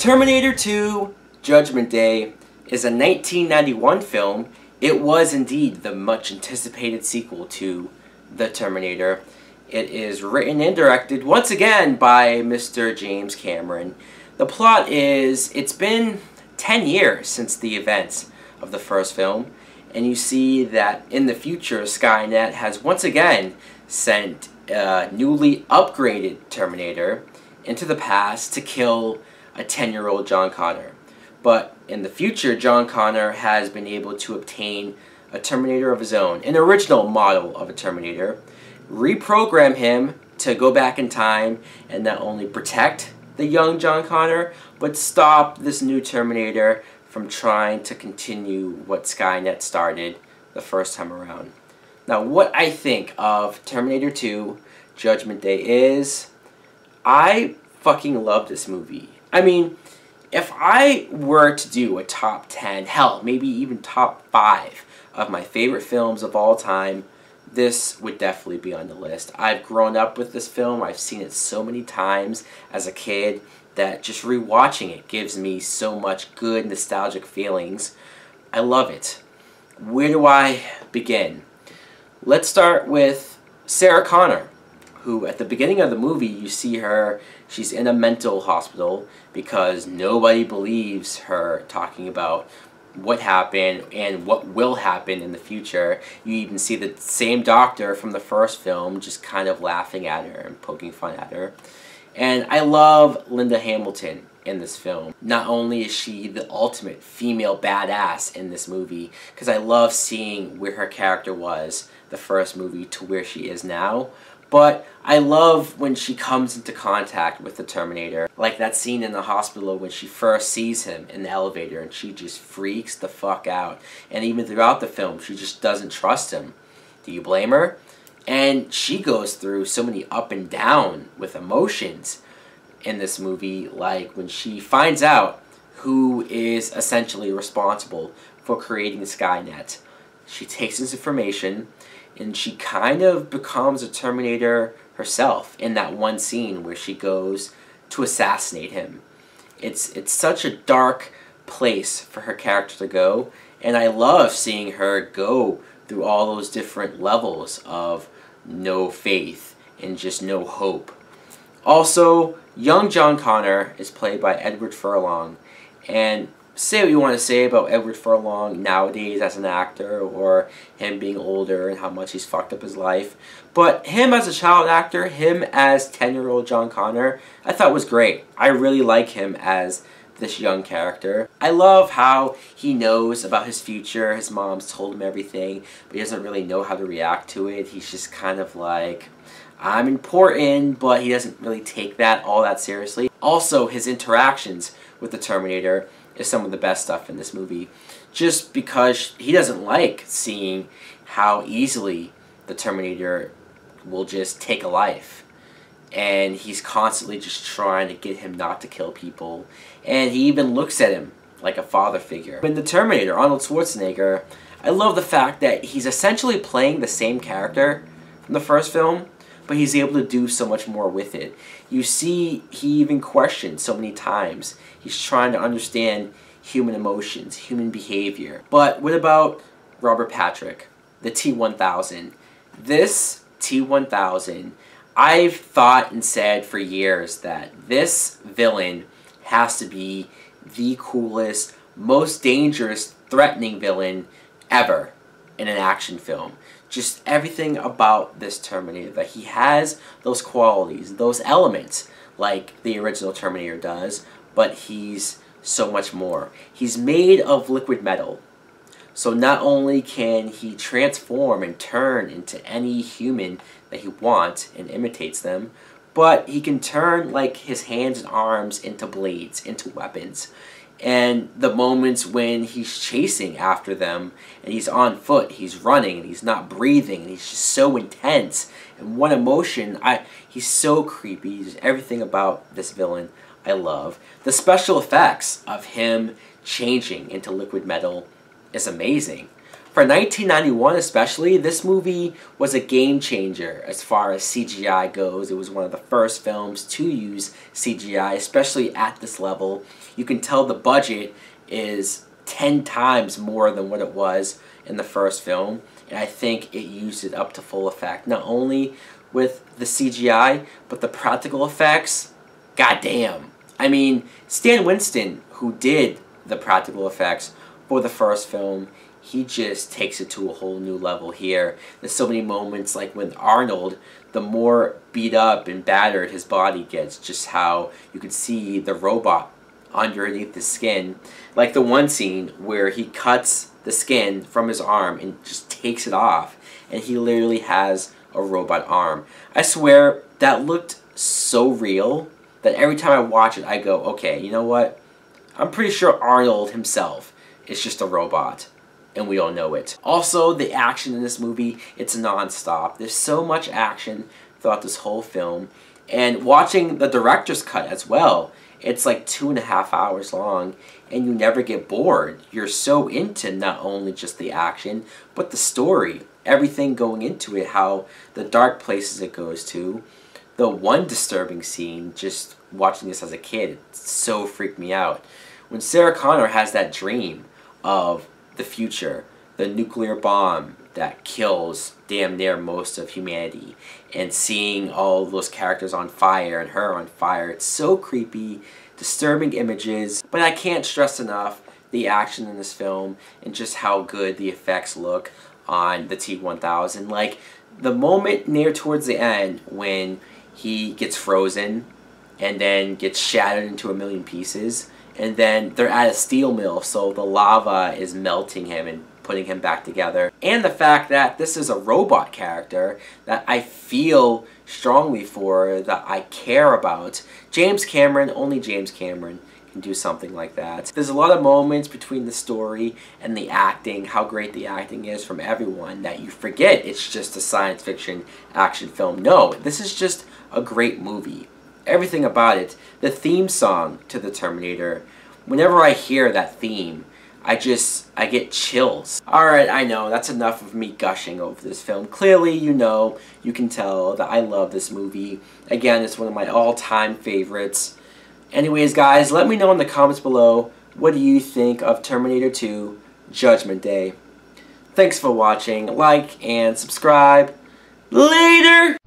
Terminator 2 Judgment Day is a 1991 film. It was indeed the much anticipated sequel to The Terminator. It is written and directed once again by Mr. James Cameron. The plot is, it's been 10 years since the events of the first film, and you see that in the future Skynet has once again sent a newly upgraded Terminator into the past to kill a 10-year-old John Connor. But in the future, John Connor has been able to obtain a Terminator of his own, an original model of a Terminator, reprogram him to go back in time and not only protect the young John Connor, but stop this new Terminator from trying to continue what Skynet started the first time around. Now, what I think of Terminator 2 Judgment Day is, I fucking love this movie. I mean, if I were to do a top 10, hell, maybe even top 5 of my favorite films of all time, this would definitely be on the list. I've grown up with this film. I've seen it so many times as a kid that just rewatching it gives me so much good nostalgic feelings. I love it. Where do I begin? Let's start with Sarah Connor, who at the beginning of the movie you see her, she's in a mental hospital because nobody believes her talking about what happened and what will happen in the future. You even see the same doctor from the first film just kind of laughing at her and poking fun at her. And I love Linda Hamilton in this film. Not only is she the ultimate female badass in this movie, because I love seeing where her character was the first movie to where she is now, but I love when she comes into contact with the Terminator. Like that scene in the hospital when she first sees him in the elevator and she just freaks the fuck out. And even throughout the film, she just doesn't trust him. Do you blame her? And she goes through so many up and down with emotions in this movie, like when she finds out who is essentially responsible for creating Skynet. She takes this information and she kind of becomes a Terminator herself in that one scene where she goes to assassinate him. It's such a dark place for her character to go, and I love seeing her go through all those different levels of no faith and just no hope. Also, young John Connor is played by Edward Furlong, and say what you want to say about Edward Furlong nowadays as an actor, or him being older and how much he's fucked up his life, but him as a child actor, him as 10-year-old John Connor, I thought was great. I really like him as this young character. I love how he knows about his future. His mom's told him everything, but he doesn't really know how to react to it. He's just kind of like, I'm important, but he doesn't really take that all that seriously. Also, his interactions with the Terminator is some of the best stuff in this movie, just because he doesn't like seeing how easily the Terminator will just take a life, and he's constantly just trying to get him not to kill people, and he even looks at him like a father figure. In the Terminator, Arnold Schwarzenegger, I love the fact that he's essentially playing the same character from the first film, but he's able to do so much more with it. You see, he even questions so many times. He's trying to understand human emotions, human behavior. But what about Robert Patrick, the T-1000? This T-1000, I've thought and said for years that this villain has to be the coolest, most dangerous, threatening villain ever in an action film. Just everything about this Terminator, that he has those qualities, those elements, like the original Terminator does, but he's so much more. He's made of liquid metal, so not only can he transform and turn into any human that he wants and imitates them, but he can turn like his hands and arms into blades, into weapons. And the moments when he's chasing after them and he's on foot, he's running and he's not breathing and he's just so intense. And one emotion, he's so creepy. Just everything about this villain I love. The special effects of him changing into liquid metal is amazing. For 1991 especially, this movie was a game changer as far as CGI goes. It was one of the first films to use CGI, especially at this level. You can tell the budget is 10 times more than what it was in the first film, and I think it used it up to full effect. Not only with the CGI, but the practical effects, goddamn. I mean, Stan Winston, who did the practical effects for the first film, he just takes it to a whole new level here. There's so many moments, like with Arnold, the more beat up and battered his body gets, just how you could see the robot underneath the skin. Like the one scene where he cuts the skin from his arm and just takes it off, and he literally has a robot arm. I swear, that looked so real that every time I watch it, I go, okay, you know what? I'm pretty sure Arnold himself is just a robot, and we all know it. Also, the action in this movie, it's non-stop. There's so much action throughout this whole film, and watching the director's cut as well, it's like 2.5 hours long, and you never get bored. You're so into not only just the action, but the story, everything going into it, how the dark places it goes to. The one disturbing scene, just watching this as a kid, it so freaked me out. When Sarah Connor has that dream of the future, the nuclear bomb that kills damn near most of humanity, and seeing all those characters on fire and her on fire, it's so creepy, disturbing images, but I can't stress enough the action in this film and just how good the effects look on the T-1000. Like, the moment near towards the end when he gets frozen and then gets shattered into a million pieces, and then they're at a steel mill, so the lava is melting him and putting him back together. And the fact that this is a robot character that I feel strongly for, that I care about. James Cameron, only James Cameron can do something like that. There's a lot of moments between the story and the acting, how great the acting is from everyone, that you forget it's just a science fiction action film. No, this is just a great movie. Everything about it. The theme song to the Terminator, whenever I hear that theme, I get chills. Alright, I know, that's enough of me gushing over this film. Clearly, you know, you can tell that I love this movie. Again, it's one of my all-time favorites. Anyways, guys, let me know in the comments below, what do you think of Terminator 2 Judgment Day? Thanks for watching. Like and subscribe. Later!